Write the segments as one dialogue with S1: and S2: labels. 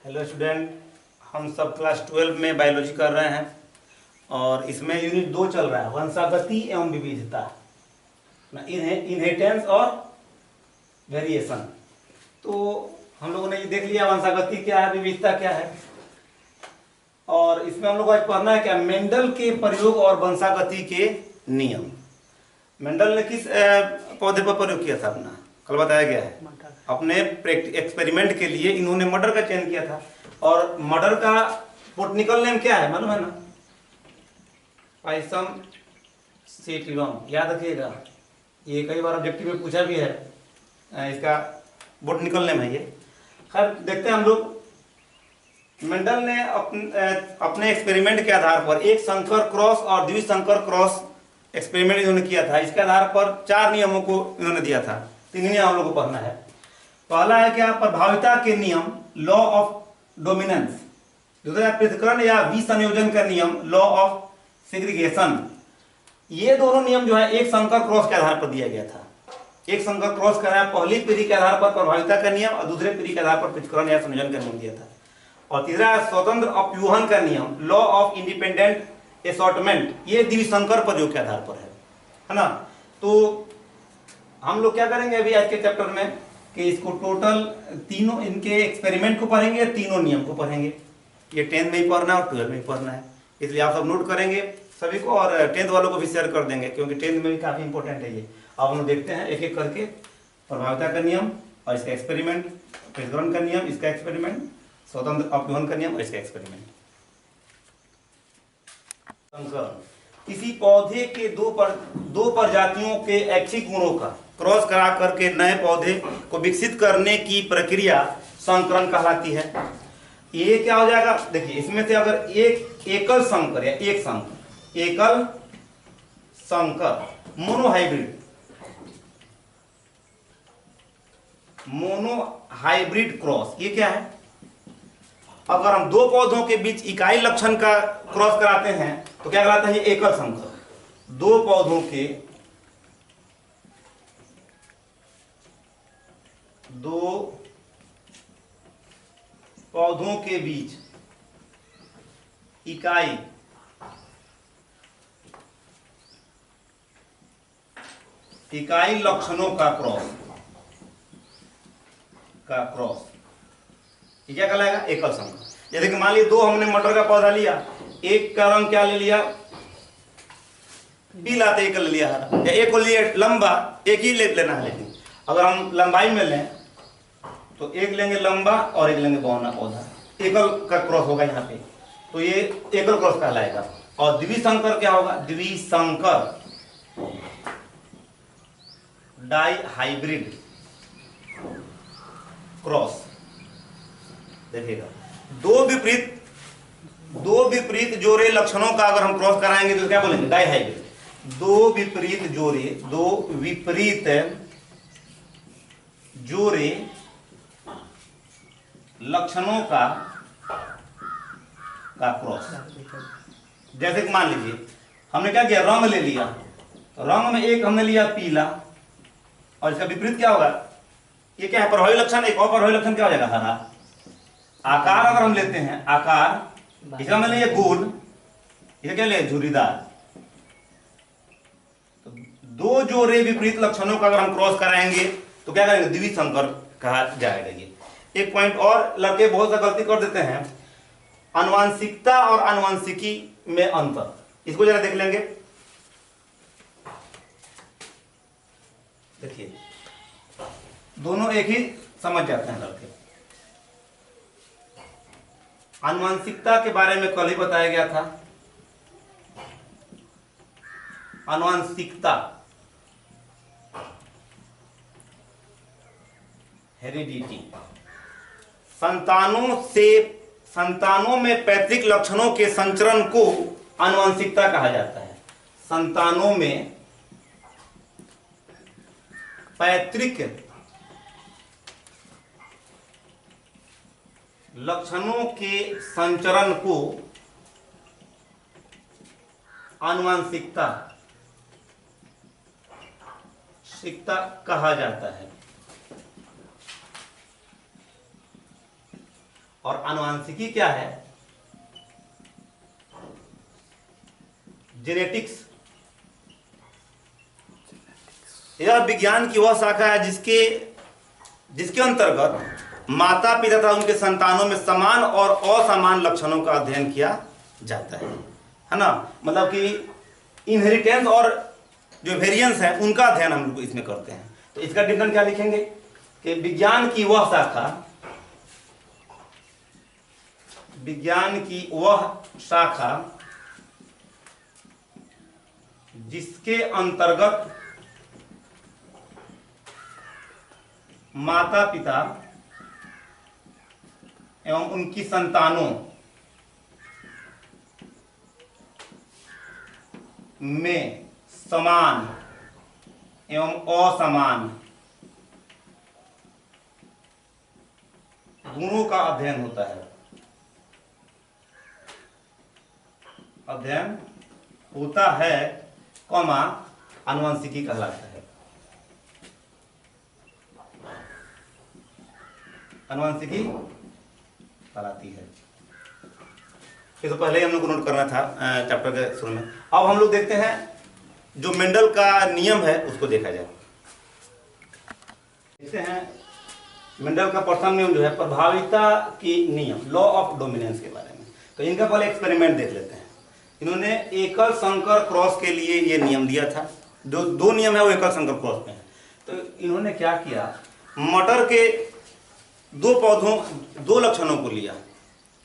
S1: Hello student, हम सब class 12 में बायोलॉजी कर रहे हैं और इसमें यूनिट 2 चल रहा है, वंशागति एवं विविधता, इनहेरिटेंस और वेरिएशन। तो हम लोगों ने ये देख लिया वंशागति क्या है, विविधता क्या है, और इसमें हम लोग को आज पढ़ना है क्या, मेंडल के प्रयोग और वंशागति के नियम। मेंडल ने किस पौधे पर प्रयोग किया था अपना, कल बताया गया है। अपने एक्सपेरिमेंट के लिए इन्होंने मटर का चयन किया था, और मटर का बोटनिकल नेम क्या है मालूम है ना? पाइसम सेटिवम, याद रखिएगा, ये कई बार ऑब्जेक्टिव में पूछा भी है, इसका बोटनिकल नेम है ये। खैर देखते हैं हम लोग। मेंडल ने अपने एक्सपेरिमेंट के आधार पर एक संकर क्रॉस और द्विसंकर क्रॉस एक्सपेरिमेंट इन्होंने किया था। इसके आधार पर 4 नियमों को इन्होंने दिया था। 3 नियम हम लोग को पढ़ना है। पहला है क्या, प्रभाविता के नियम, लॉ ऑफ डोमिनेंस। दूसरा है पृथक्करण या विसंयोजन का नियम, लॉ ऑफ सेग्रीगेशन। ये दोनों नियम जो है एक संकर क्रॉस के आधार पर दिया गया था। एक संकर क्रॉस का है, पहली पीढ़ी के आधार पर प्रभाविता का नियम और दूसरे पीढ़ी के आधार पर पृथक्करण या संयोजन का नियम दिया था। और तीसरा है स्वतंत्र अपव्यूहन का नियम, लॉ ऑफ इंडिपेंडेंट असॉर्टमेंट। ये द्विसंकर प्रयोग के आधार पर है ना? तो हम लोग क्या करेंगे अभी आज के चैप्टर में कि इसको टोटल तीनों इनके एक्सपेरिमेंट को पढ़ेंगे, तीनों नियम को पढ़ेंगे। ये 10th में ही पढ़ना है और 12 में ही पढ़ना है, इसलिए आप सब नोट करेंगे सभी को, और 10th वालों को भी शेयर कर देंगे क्योंकि 10th में भी काफ़ी इंपॉर्टेंट है ये। अब हम लोग देखते हैं एक एक करके, प्रभाविता का नियम और इसका एक्सपेरिमेंट, पृथक्करण का नियम, इसका एक्सपेरिमेंट, स्वतंत्र अपव्यूहन का नियम और इसका एक्सपेरिमेंट। किसी पौधे के दो प्रजातियों के ऐच्छिक गुणों का क्रॉस करा करके नए पौधे को विकसित करने की प्रक्रिया संकरण कहलाती है। ये क्या हो जाएगा, देखिए इसमें से अगर एक एकल संकर या एकल संकर मोनोहाइब्रिड क्रॉस, ये क्या है? अगर हम 2 पौधों के बीच इकाई लक्षण का क्रॉस कराते हैं तो क्या कहलाता है? ये एकल संकर। 2 पौधों के बीच इकाई लक्षणों का क्रॉस ये क्या कहलाएगा? एकल संकर। जैसे कि मान लीजिए 2 हमने मटर का पौधा लिया, एक का रंग क्या ले लिया, पीला, तो एक ले लिया हरा, या एक को लिए लंबा, एक ही ले लेना है। लेकिन अगर हम लंबाई में लें तो एक लेंगे लंबा और एक लेंगे बौना पौधा, एकल का क्रॉस होगा यहाँ पे, तो ये एकल क्रॉस कहलाएगा। और द्विसंकर क्या होगा? द्विसंकर डाइहाइब्रिड क्रॉस। देखिएगा, दो विपरीत जोड़े लक्षणों का अगर हम क्रॉस कराएंगे तो क्या बोलेंगे? डाइहाइब्रिड। दो विपरीत जोड़े लक्षणों का क्रॉस। जैसे कि मान लीजिए हमने क्या किया, रंग ले लिया, तो रंग में एक हमने लिया पीला, और इसका विपरीत क्या होगा? ये क्या है? प्रभावी लक्षण। एक और प्रभावी लक्षण क्या हो जाएगा? हरा। आकार अगर हम लेते हैं, आकार, इसका मतलब ये गोल, इसे क्या ले? झुर्रीदार। तो 2 जोड़े विपरीत लक्षणों का अगर हम क्रॉस कराएंगे तो क्या करेंगे? द्विसंकर कहा जाएगा। ये एक पॉइंट और लड़के बहुत सा गलती कर देते हैं, आनुवंशिकता और आनुवंशिकी में अंतर, इसको जरा देख लेंगे। देखिए दोनों एक ही समझ जाते हैं लड़के। आनुवंशिकता के बारे में कल ही बताया गया था। आनुवंशिकता, हेरिडिटी, संतानों में पैतृक लक्षणों के संचरण को आनुवंशिकता कहा जाता है। संतानों में पैतृक लक्षणों के संचरण को आनुवंशिकता कहा जाता है। और आनुवंशिकी क्या है? जेनेटिक्स। यह विज्ञान की वह शाखा है जिसके अंतर्गत माता पिता तथा उनके संतानों में समान और असमान लक्षणों का अध्ययन किया जाता है ना। मतलब कि इनहेरिटेंस और जो वेरिएंस है उनका अध्ययन हम लोग इसमें करते हैं। तो इसका डिफिनेशन क्या लिखेंगे कि विज्ञान की वह शाखा जिसके अंतर्गत माता पिता एवं उनकी संतानों में समान एवं असमान गुणों का अध्ययन होता है। अध्ययन होता है कॉमा आनुवंशिकी कहलाता है। आनुवंशिकी कहलाती है। ये तो पहले ही हम लोग को नोट करना था चैप्टर के शुरू में। अब हम लोग देखते हैं जो मेंडल का नियम है उसको देखा जाए। देखते हैं मेंडल का प्रथम नियम जो है प्रभाविता की नियम, लॉ ऑफ डोमिनेंस के बारे में। तो इनका पहले एक्सपेरिमेंट देख लेते हैं। इन्होंने एकल संकर क्रॉस के लिए ये नियम दिया था। दो नियम है वो एकल संकर क्रॉस में है। तो इन्होंने क्या किया, मटर के दो पौधों, दो लक्षणों को लिया।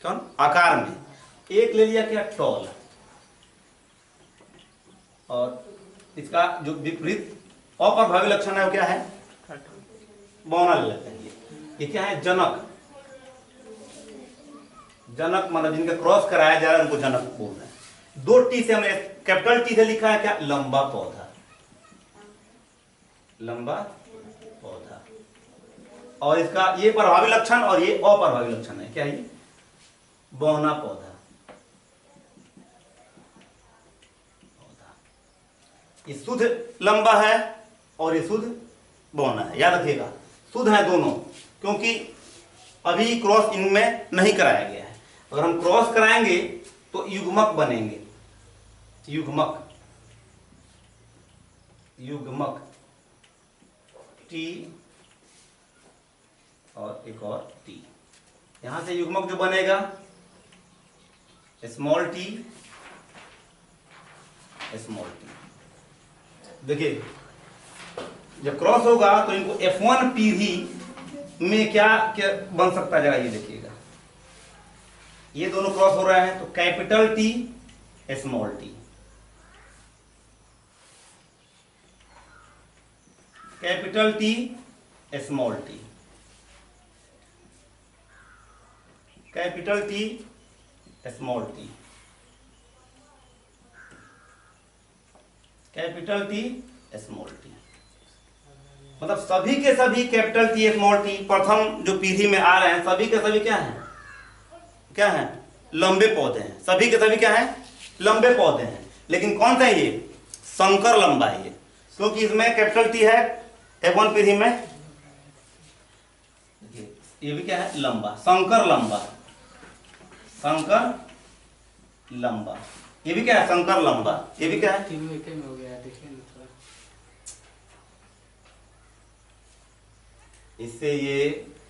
S1: कौन? आकार में एक ले लिया क्या, टॉल, और इसका जो विपरीत अप्रभावी लक्षण है वो क्या है, बौना ले लेते हैं। ये क्या है, जनक। जनक मतलब जिनका क्रॉस कराया जा रहा है उनको जनक बोल रहे हैं। दो टी से हमने कैपिटल टी से लिखा है क्या, लंबा पौधा, लंबा पौधा। और इसका ये प्रभावी लक्षण और ये अप्रभावी लक्षण है क्या, ये बौना पौधा। ये शुद्ध लंबा है और ये शुद्ध बौना है। याद रखिएगा शुद्ध है दोनों, क्योंकि अभी क्रॉस इनमें नहीं कराया गया है। अगर हम क्रॉस कराएंगे तो युग्मक बनेंगे, युग्मक, युग्मक टी और एक और टी। यहां से युग्मक जो बनेगा स्मॉल टी, स्मॉल टी। देखिए जब क्रॉस होगा तो इनको F1 पीढ़ी में क्या क्या बन सकता है, ये देखिएगा। ये दोनों क्रॉस हो रहे हैं तो capital T, small T, capital T, small T, capital T, small T, capital T, small T. मतलब सभी के सभी कैपिटल टी, स्मॉल टी प्रथम जो पीढ़ी में आ रहे हैं सभी के सभी क्या हैं, क्या हैं, लंबे पौधे हैं। सभी के सभी क्या हैं, लंबे पौधे हैं। लेकिन कौन सा है ये, संकर लंबा है ये, क्योंकि इसमें कैपिटल टी है F1 पीढ़ी में। ये भी क्या है, लंबा, संकर लंबा, संकर लंबा। ये भी क्या है, संकर लंबा। ये भी क्या है,
S2: हो गया, देखिए ना थोड़ा।
S1: इससे ये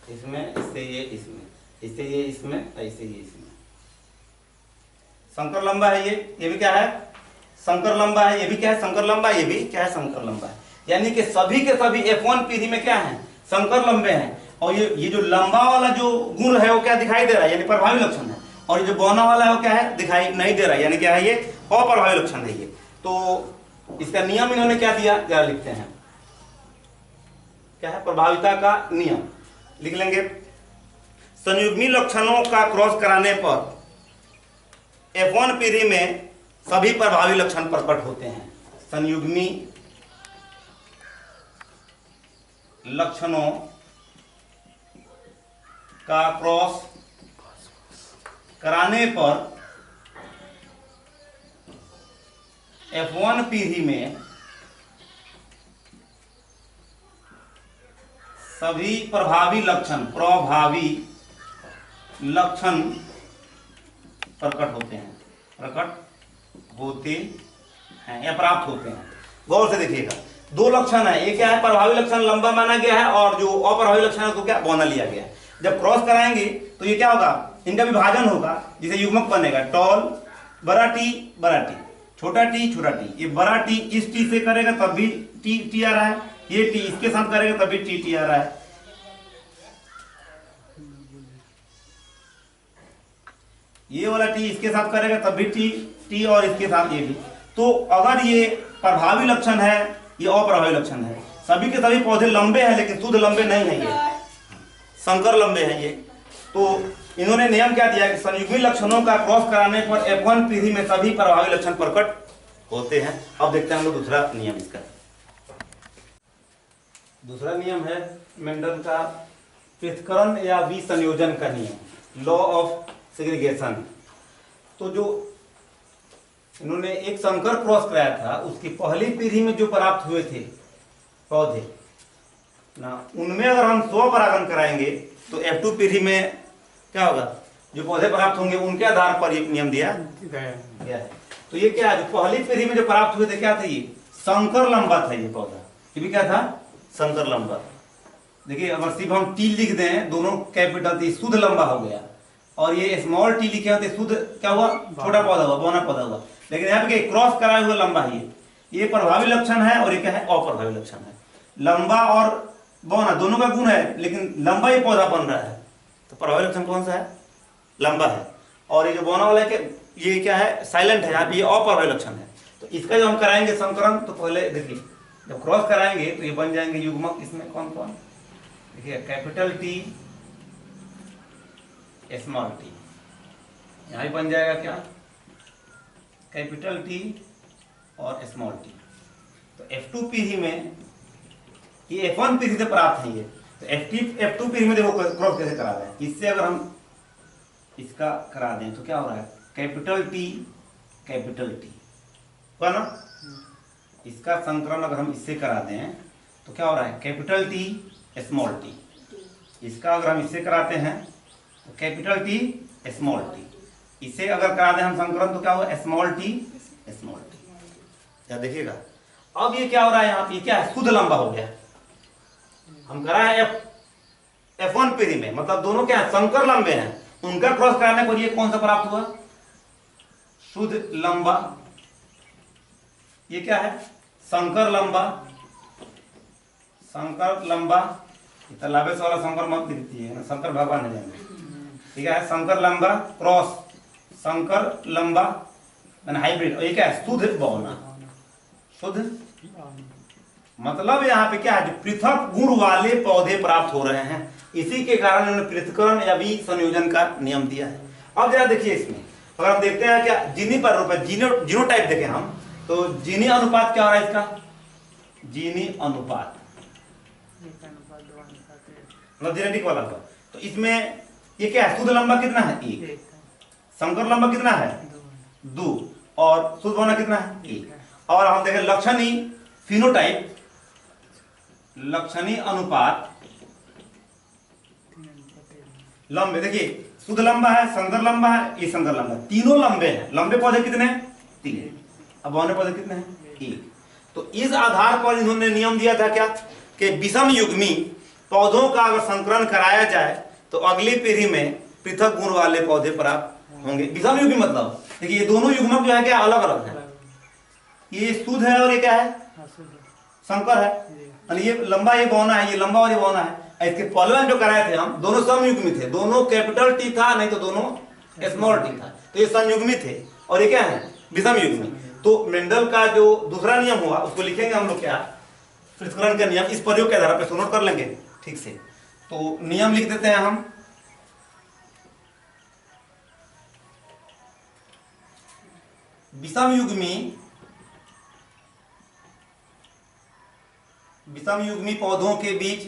S1: इसमें, इससे ये इसमें, इससे ये इसमें, ऐसे ये इसमें। संकर लंबा है ये भी क्या है, संकर लंबा है। ये भी क्या है, संकर लंबा। ये भी क्या है, संकर लंबा है। यानी कि सभी के सभी F1 पीढ़ी में क्या है, संकर लंबे हैं। और ये जो लंबा वाला जो गुण है वो क्या दिखाई दे रहा है, यानी प्रभावी लक्षण है। और ये जो बौना वाला है वो क्या है, दिखाई नहीं दे रहा है, यानी क्या है, ये अप्रभावी लक्षण है ये। तो इसका नियम इन्होंने क्या दिया, जरा लिखते हैं। क्या है, प्रभाविता का नियम लिख लेंगे। संयुग्मी लक्षणों का क्रॉस कराने पर F1 पीढ़ी में सभी प्रभावी लक्षण प्रकट होते हैं। संयुग्मी लक्षणों का क्रॉस कराने पर F1 पीढ़ी में सभी प्रभावी लक्षण, प्रभावी लक्षण प्रकट होते हैं या प्राप्त होते हैं। गौर से देखिएगा, दो लक्षण है, एक क्या है प्रभावी लक्षण लंबा माना गया है और जो अप्रभावी लक्षण है उसको क्या बौना लिया गया है। जब क्रॉस कराएंगे तो ये क्या होगा, इनका विभाजन होगा जिसे युग्मक बनेगा टॉल बड़ा टी छोटा टी ये बड़ा टी इस टी से करेगा तब भी टी आ रहा है, ये टी इसके साथ करेगा तब भी टी आ रहा है। ये वाला टी इसके साथ करेगा तब भी टी और इसके साथ ये भी। तो अगर ये प्रभावी लक्षण है, ये अप्रभावी लक्षण है। सभी के सभी पौधे लंबे हैं लेकिन शुद्ध लंबे नहीं है, ये संकर लंबे हैं ये। तो इन्होंने नियम क्या दिया कि संयुग्मी लक्षणों का क्रॉस कराने पर F1 पीढ़ी में सभी प्रभावी लक्षण प्रकट होते हैं। अब देखते हैं हम लोग दूसरा नियम इसका। दूसरा नियम है मेंडल का पृथक्करण या विसंयोजन का नियम, लॉ ऑफ सेग्रीगेशन। तो जो इन्होंने एक संकर क्रॉस कराया था उसकी पहली पीढ़ी में जो प्राप्त हुए थे पौधे ना, उनमें अगर हम स्वपरागण कराएंगे तो F2 पीढ़ी में क्या होगा, जो पौधे प्राप्त होंगे उनके आधार पर ये नियम दिया गया है। तो ये क्या है, जो पहली पीढ़ी में जो प्राप्त हुए थे क्या थे, ये संकर लंबा था ये पौधा, ये भी क्या था संकर लंबा। देखिए अगर सिर्फ हम टी लिख दें दोनों कैपिटल तो शुद्ध लंबा हो गया, और ये स्मॉल टी लिखे होते शुद्ध क्या हुआ, छोटा पौधा हुआ, बौना पौधा हुआ। लेकिन यहाँ पे क्रॉस कराया हुआ लंबा ही है, ये प्रभावी लक्षण है और ये क्या है अप्रभावी लक्षण है। लंबा और बौना दोनों का गुण है लेकिन लंबा ही पौधा बन रहा है, तो प्रभावी लक्षण कौन सा है, लंबा है। और ये जो बौना वाला है ये क्या है साइलेंट है, यहाँ पे ये अप्रभावी लक्षण है। तो इसका जब हम कराएंगे संकरण तो पहले देखिए जब क्रॉस कराएंगे तो ये बन जाएंगे युग्मक। इसमें कौन कौन देखिए, कैपिटल टी स्मॉल टी, यहाँ भी बन जाएगा क्या कैपिटल टी और स्मॉल टी। तो F2 पीढ़ी में ये F1 पीढ़ी से प्राप्त है ये, तो F2 पीढ़ी में देखो क्रॉस कैसे करा रहे हैं। इससे अगर हम इसका करा दें तो क्या हो रहा है, कैपिटल टी हुआ ना। इसका संकरण अगर हम इससे करा दें तो क्या हो रहा है, कैपिटल टी स्मॉल टी। इसका अगर हम इससे कराते हैं तो कैपिटल टी स्मॉल टी। इसे अगर करा दें हम संकरण तो क्या होगा, स्मॉल टी। या देखिएगा अब ये क्या हो रहा है, यहाँ पे क्या है शुद्ध लंबा हो गया। हम कराए F1 पीढ़ी में, मतलब दोनों क्या है संकर लंबे हैं, उनका क्रॉस कराने पर ये कौन सा प्राप्त हुआ, शुद्ध लंबा। ये क्या है संकर लंबा। तालाबे से वाला शंकर मत दिखती है, शंकर भगवान है, ठीक है। शंकर लंबा क्रॉस शंकर लंबा हाइब्रिड। ये क्या है शुद्ध बौना, शुद्ध मतलब यहाँ पे क्या है, जो पृथक गुण वाले पौधे प्राप्त हो रहे हैं, इसी के कारण उन्होंने पृथक्करण या विसंयोजन का नियम दिया है। अब जरा देखिए इसमें अगर हम देखते हैं क्या जीनी पर रूप है, जीनोटाइप देखें हम तो जीनी अनुपात क्या हो रहा है इसका, जीनी अनुपात मतलब जेनेटिक वाला का। तो इसमें ये क्या है शुद्ध लंबा कितना है, एक। संकर लंबा कितना है, 2। और शुद्ध बौना कितना है, 1। और हम देखें लक्षणी फिनोटाइप, लक्षणी अनुपात लंबे। देखिए शुद्ध लंबा है, संकर लंबा है, ये संकर लंबा है, तीनों लंबे हैं। लंबे पौधे कितने हैं, 3। अब बौने पौधे कितने हैं, 1। तो इस आधार पर इन्होंने नियम दिया था क्या कि विषम युग्मी पौधों का अगर संकरण कराया जाए तो अगली पीढ़ी में पृथक गुण वाले पौधे प्राप्त होंगे। विषम युग्मी मतलब देखिए ये दोनों युग्मक जो है क्या अलग अलग है, ये शुद्ध है और ये क्या है संकर है। ये लंबा ये बौना है, ये लंबा और ये बौना है। इसके पहले जो कराए थे हम दोनों समयुग्मी थे, दोनों कैपिटल टी था नहीं तो दोनों स्मॉल टी था, तो ये संयुग्मी थे और ये क्या है विषम युग्मी। तो मेंडल का जो दूसरा नियम हुआ उसको लिखेंगे हम लोग क्या, पृथक्करण का नियम। इस प्रयोग के आधार पर नोट कर लेंगे ठीक से। तो नियम लिख देते हैं हम, विषम युग्मी पौधों के बीच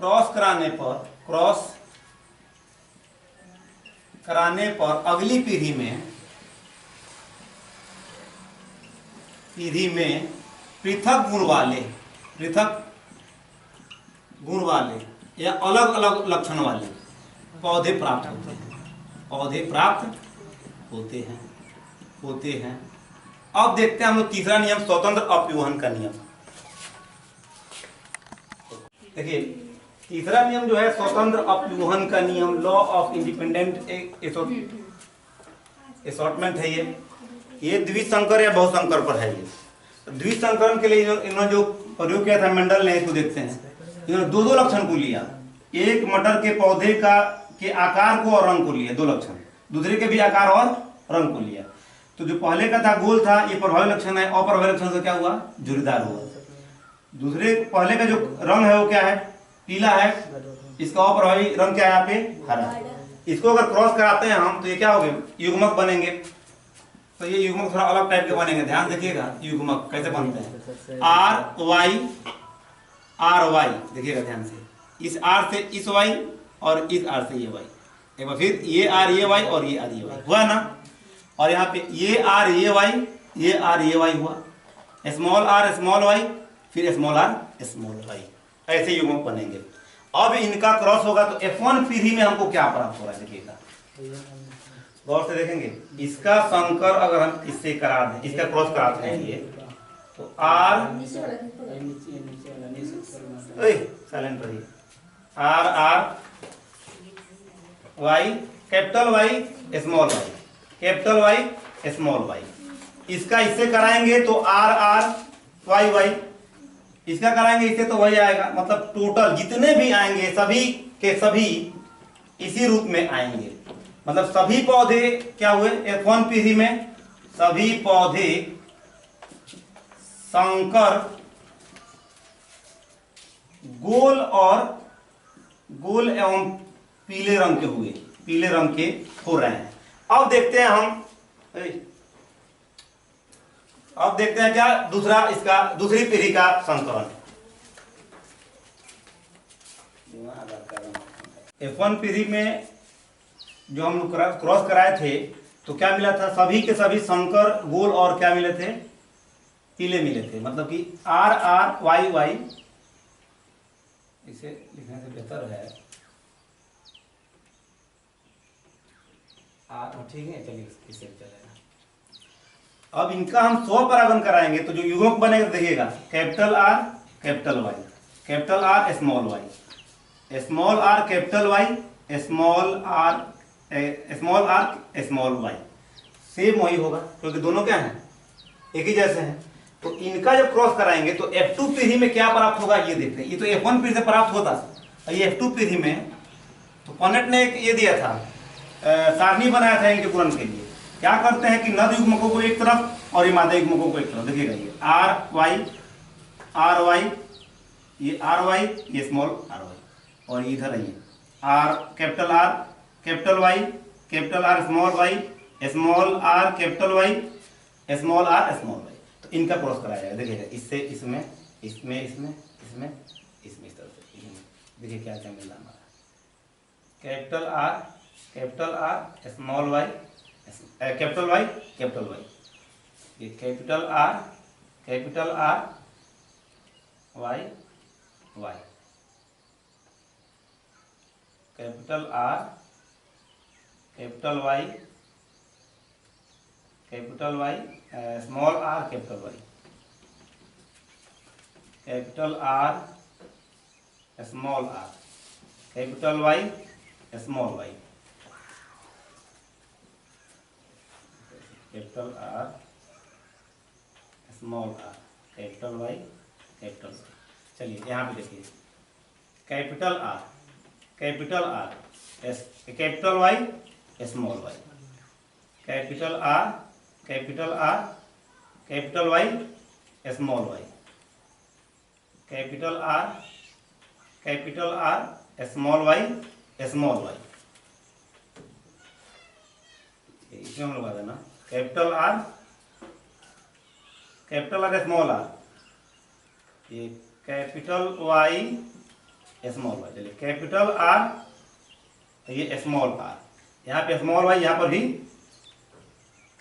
S1: क्रॉस कराने पर अगली पीढ़ी में पृथक गुण वाले या अलग अलग लक्षण वाले पौधे प्राप्त होते हैं, पौधे प्राप्त होते हैं। अब देखते हैं हम लोग तीसरा नियम, स्वतंत्र अपव्यूहन का नियम। देखिए तीसरा नियम जो है स्वतंत्र अपव्यूहन का नियम, लॉ ऑफ इंडिपेंडेंट असॉर्टमेंट है ये द्विसंकर या बहुसंकर पर है। ये द्विसंकरण के लिए इन्होंने जो प्रयोग किया था मेंडल ने, इसको देखते हैं। इन्होंने दो लक्षण को लिया, एक मटर के पौधे के आकार को और रंग को लिया, दो लक्षण, दूसरे के भी आकार और रंग को लिया। तो जो पहले का था गोल था, ये प्रभावी लक्षण है, अप्रभावी लक्षण से क्या हुआ, झुर्रीदार हुआ। दूसरे पहले का जो रंग है वो क्या है, पीला है, इसका अप्रभावी रंग क्या है यहाँ पे, हरा। इसको अगर क्रॉस कराते हैं हम तो ये क्या हो गए, युग्मक बनेंगे। तो ये युग्मक थोड़ा अलग टाइप के बनेंगे, ध्यान देखिएगा युग्मक कैसे बनते हैं। आर वाई देखिएगा ध्यान से, इस आर से इस वाई और इस आर से ये वाई, एक बार फिर ये आर ये वाई और ये आर ये वाई हुआ ना। और यहाँ पे ये आर ये वाई, ये आर ये वाई हुआ, स्मॉल आर स्मॉल वाई, फिर स्मॉल आर स्मॉल वाई, ऐसे युग्मक बनेंगे। अब इनका क्रॉस होगा तो F1 पीढ़ी में हमको क्या प्राप्त हो रहा है, देखिएगा गौर से देखेंगे। इसका संकर अगर हम इससे करा दें, इसका क्रॉस कराते हैं ये, तो आर साइलेंट रहिए, R R Y capital Y small Y, capital Y small Y. इसका इससे कराएंगे तो आर आर वाई वाई, इसका कराएंगे इससे तो वही आएगा। मतलब टोटल जितने भी आएंगे सभी के सभी इसी रूप में आएंगे। मतलब सभी पौधे क्या हुए, F1 पीढ़ी में सभी पौधे संकर गोल एवं पीले रंग के हुए, पीले रंग के हो रहे हैं। अब देखते हैं हम, अब देखते हैं क्या दूसरा, इसका दूसरी पीढ़ी का संकरण। F1 पीढ़ी में जो हम लोग क्रॉस कराए थे तो क्या मिला था, सभी के सभी संकर गोल और क्या मिले थे, पीले मिले थे। मतलब कि आर आर वाई वाई, इसे लिखने से बेहतर है आर, ठीक है चलिए इसे चलेगा। अब इनका हम स्वपरागण कराएंगे तो जो युग्मक बनेगा देखिएगा, capital R capital Y, capital R small Y, small are capital Y, small R small Y, same वही होगा क्योंकि दोनों क्या हैं, एक ही जैसे हैं। तो इनका जब क्रॉस कराएंगे तो F2 पीढ़ी में क्या प्राप्त होगा ये देखते हैं। ये तो F1 पीढ़ी से प्राप्त होता, ये F2 पीढ़ी में तो पनेट ने एक ये दिया था, सारणी बनाया था इनके गुणन के लिए। क्या करते हैं कि नद युग्मकों को एक तरफ और ये मादा युग्मकों को एक तरफ, देखिएगा ये आर वाई, ये आर वाई, ये स्मॉल आर वाई, और इधर है R capital Y, capital R small Y, small are capital Y, small R small Y. तो इनका क्रॉस कराया जाएगा, देखिएगा इससे इसमें इसमें इसमें इसमें इसमें इस तरह से, देखिए क्या क्या मिल रहा है हमारा, capital R small Y, capital Y, ये capital R Y Y, capital R Y small are capital Y, capital R small are, capital Y small Y, capital R small are, capital Y capital Y. चलिए यहाँ पे देखिए, capital R capital Y small Y, capital R capital Y small Y, capital R small Y small y. इसमें हम लोग आ देना capital R small r, ये कैपिटल वाई स्मॉल वाई। चलिए कैपिटल आर, ये स्मॉल आर, यहाँ पे स्मॉल वाई, यहाँ पर भी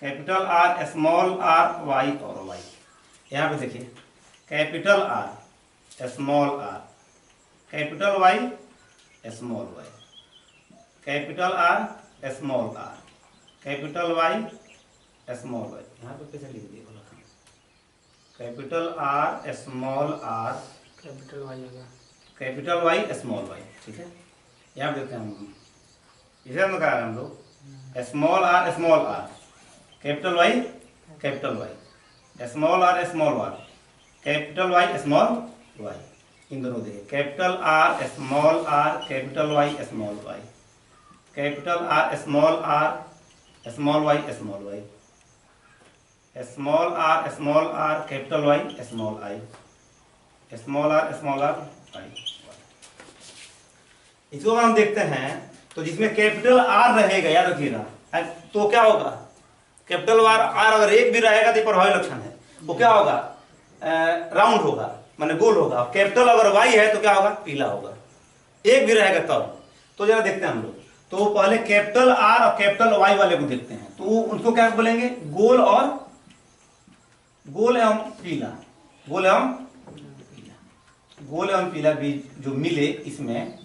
S1: capital R small R Y और वाई। यहाँ पे देखिए capital R small are, capital Y small Y, capital R small are, capital Y small Y. यहाँ पे कैसे लिख दिए बोला, capital R small are,
S2: capital Y होगा,
S1: कैपिटल वाई स्मॉल वाई। ठीक है, यहाँ देखते हैं हम, इसे हम कहा हम लोग small are, capital Y, small are, capital Y small y. इन दोनों देखिए, capital R small are, capital Y small Y, capital R small Y, small are capital Y small i, small r i. इसको हम देखते हैं तो जिसमें capital R रहेगा, याद रखिएगा, तो क्या होगा, कैपिटल आर अगर एक भी रहेगा तो प्रभावी लक्षण है, वो क्या होगा, राउंड होगा, माने गोल होगा। कैपिटल अगर वाई है तो क्या होगा, पीला होगा, एक भी रहेगा तब। तो जरा देखते हैं हम लोग, तो पहले कैपिटल आर और कैपिटल वाई वाले को देखते हैं, तो उनको क्या बोलेंगे, गोल एवं पीला, गोल एवं पीला बीज जो मिले इसमें,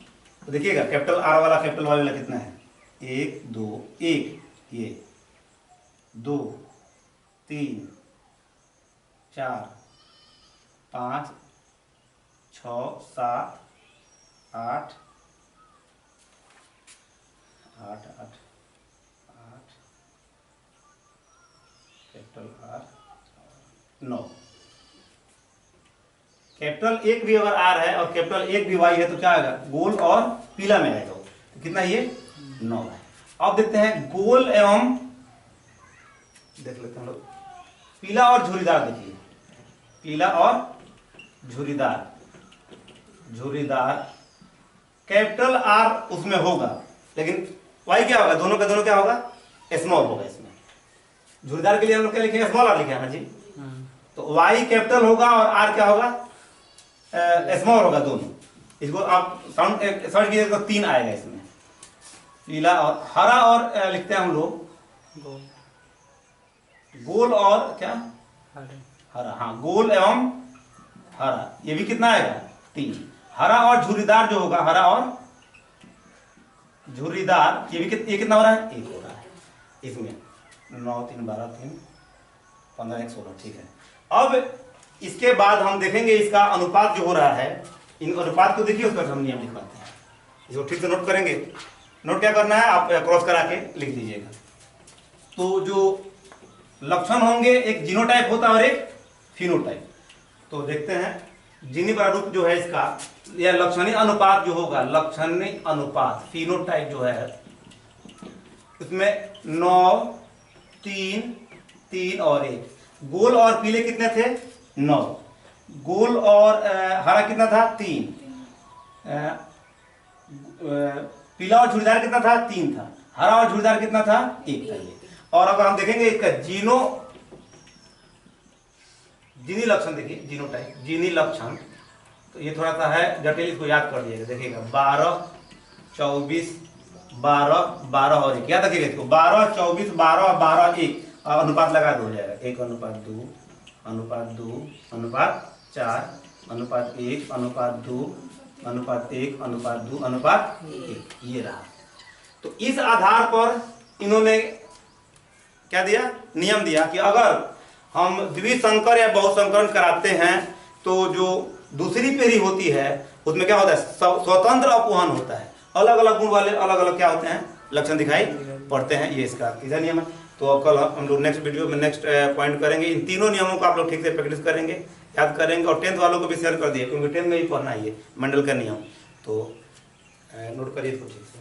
S1: तो देखिएगा कैपिटल आर वाला कैपिटल वाई वाला कितना है, 1 2 1, ये 2 3 4 5 6 7 8 8 8 8, कैपिटल आर 9। कैपिटल एक भी अगर आर है और कैपिटल एक भी वाई है तो क्या आएगा, गोल और पीला में आएगा। तो कितना, ये 9 है। अब देखते हैं गोल एवं, देख लेते हैं हम लोग, पीला और झुर्रीदार। देखिए पीला और झुर्रीदार, कैपिटल आर उसमें होगा, लेकिन वाई क्या होगा, दोनों का दोनों क्या होगा, स्मॉल होगा। इसमें झुर्रीदार के लिए हम लोग क्या लिखे, स्मॉल आर लिखे हैं ना जी। तो वाई कैपिटल होगा और आर क्या होगा, स्मॉल होगा दोनों। इसको आप साउंड सर्च कीजिए तो 3 आएगा इसमें, पीला और हरा, और लिखते हैं हम लोग गोल और क्या, हरा। हाँ, गोल एवं हरा, ये भी कितना आएगा, 3। हरा और झुर्रीदार जो होगा, हरा और झुर्रीदार, ये भी ये कितना हो रहा है, 1 हो रहा है इसमें। 9 3 12 3 15 1 16। ठीक है, अब इसके बाद हम देखेंगे इसका अनुपात जो हो रहा है, इन अनुपात को देखिए, उस पर हम नियम लिखवाते हैं। इसको ठीक से नोट करेंगे। नोट क्या करना है, आप क्रॉस करा के लिख दीजिएगा। तो जो लक्षण होंगे, एक जीनोटाइप होता है और एक फिनोटाइप। तो देखते हैं जीनी प्रारूप जो है इसका, या लक्षणीय अनुपात जो होगा, लक्षणीय अनुपात फिनोटाइप जो है, उसमें 9 3 3 और 1। गोल और पीले कितने थे, 9। गोल और हरा कितना था, 3। पीला और झुर्रीदार कितना था, 3 था। हरा और झुर्रीदार कितना था, 1 था ये। और अगर हम देखेंगे इसका जीनी लक्षण, देखिए जीनोटाइप, जीनी लक्षण, तो ये थोड़ा सा है जटिल, इसको याद कर लीजिएगा। देखिएगा 12 24 12 12 और 1, याद रखिएगा इसको, 12 24 12 12 1, अनुपात लगा दो, हो जाएगा 1 अनुपात 2 अनुपात 2 अनुपात 4 अनुपात 1 अनुपात 2 अनुपात 1 अनुपात 2 अनुपात 1, ये रहा। तो इस आधार पर इन्होंने क्या दिया, नियम दिया कि अगर हम द्विसंकर या बहुसंकरण कराते हैं तो जो दूसरी पीढ़ी होती है उसमें क्या होता है, स्वतंत्र अपवहन होता है, अलग अलग गुण वाले अलग अलग क्या होते हैं, लक्षण दिखाई पड़ते हैं। ये इसका तीसरा नियम है। तो अब कल हम लोग नेक्स्ट वीडियो में नेक्स्ट पॉइंट करेंगे। इन तीनों नियमों को आप लोग ठीक से प्रैक्टिस करेंगे, याद करेंगे, और 10th वालों को भी शेयर कर दिए, क्योंकि 10th में ही पढ़ना है ये मंडल का नियम। तो नोट करिए इसको ठीक से।